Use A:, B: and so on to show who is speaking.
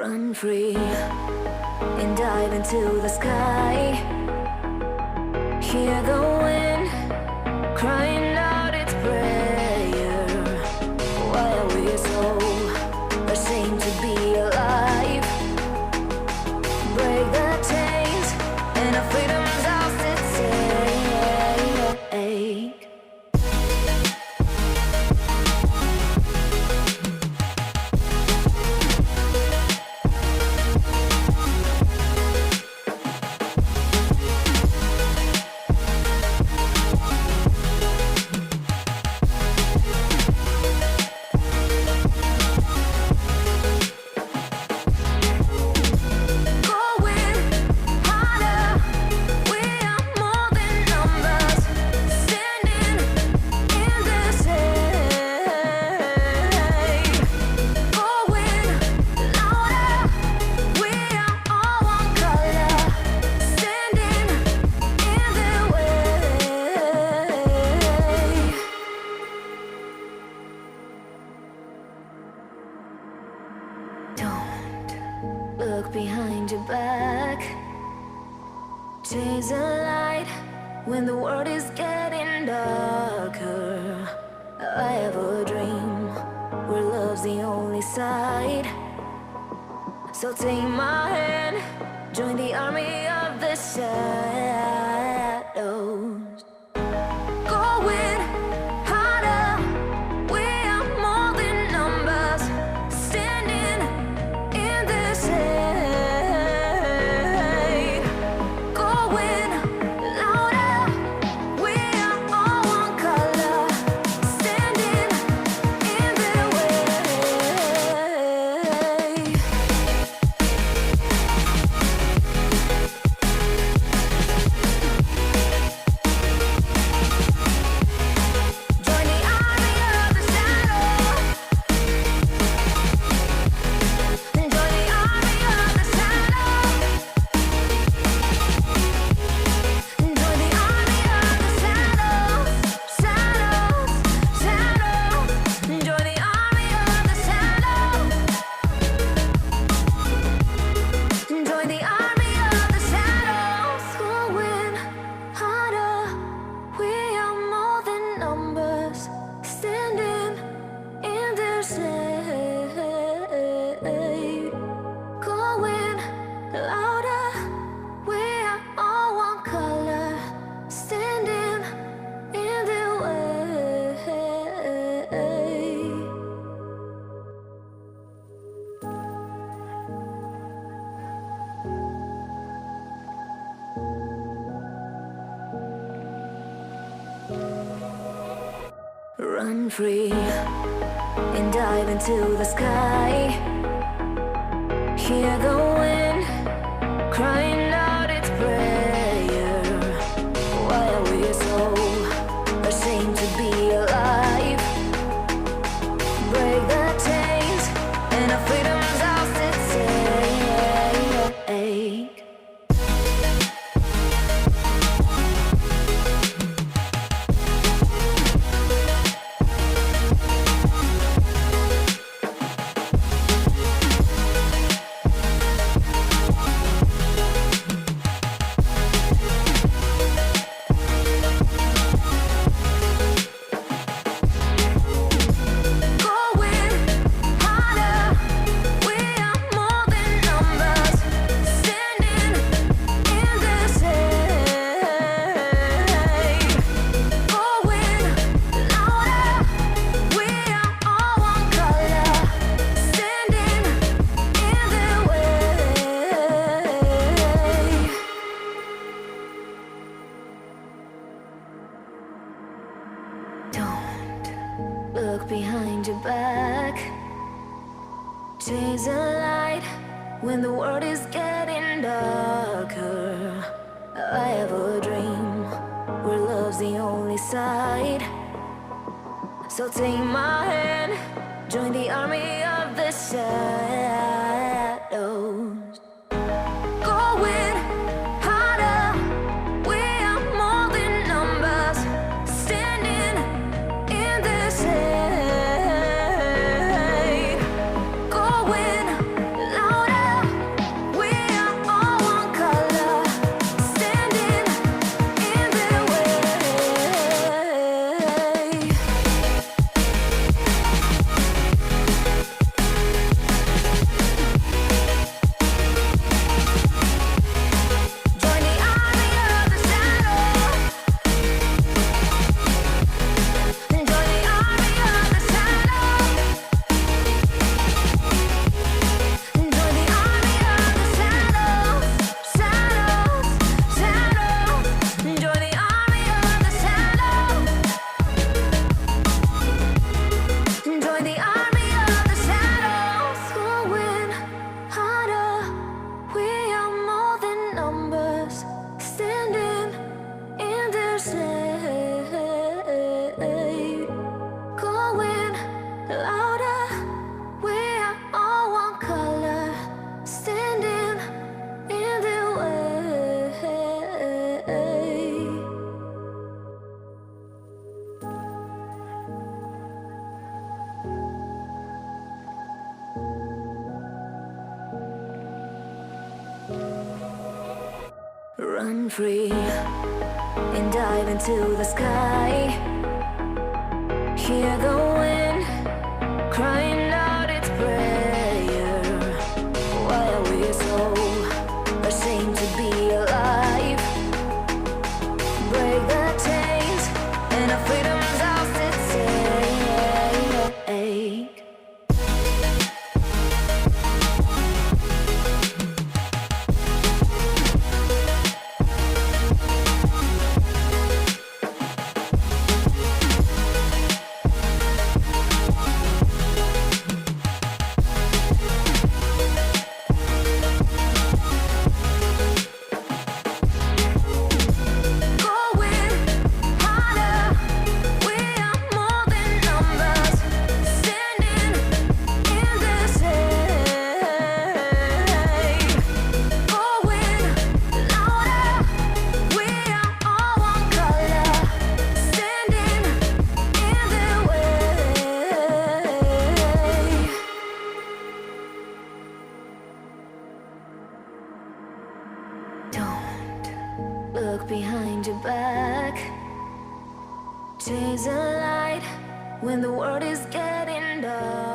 A: Run free and dive into the sky. Hear the wind crying out its prayer. Why are we so ashamed to be alive? Break the chains and our freedom's ours to take. Look behind your back. Chase a light when the world is getting darker. I have a dream where love's the only side. So take my hand, join the army of the shadows. Going harder, we are more than numbers. Standing in the shade. Going louder, we are all one color. Standing in the way. Join the army of the shadow. Join the army of the shadow. Join the army of the shadows, shadows, shadows. Join the army of the shadows. Join the army of the shadows. Going harder, we are more than numbers. Standing in their shade. Going louder, we are all one color. Standing in their way. Run free and dive into the sky. Hear the wind crying out its prayer. Why are we so ashamed to be alive? Break the chains and our freedom's ours to take. Going harder, we are more than numbers. Standing in the shade. Going louder, we are all one color. Standing in the way. Don't look behind your back. Chase a light when the world is getting darker. I have a dream where love's the only side. So take my hand, join the army of the shadows. Going harder, we are more than numbers. Standing in the shade. Going louder, Run free and dive into the sky. Hear the wind crying out its prayer. Why are we so ashamed to be alive? Break the chains and our freedom's ours to take. Look behind your back. Chase a light when the world is getting dark.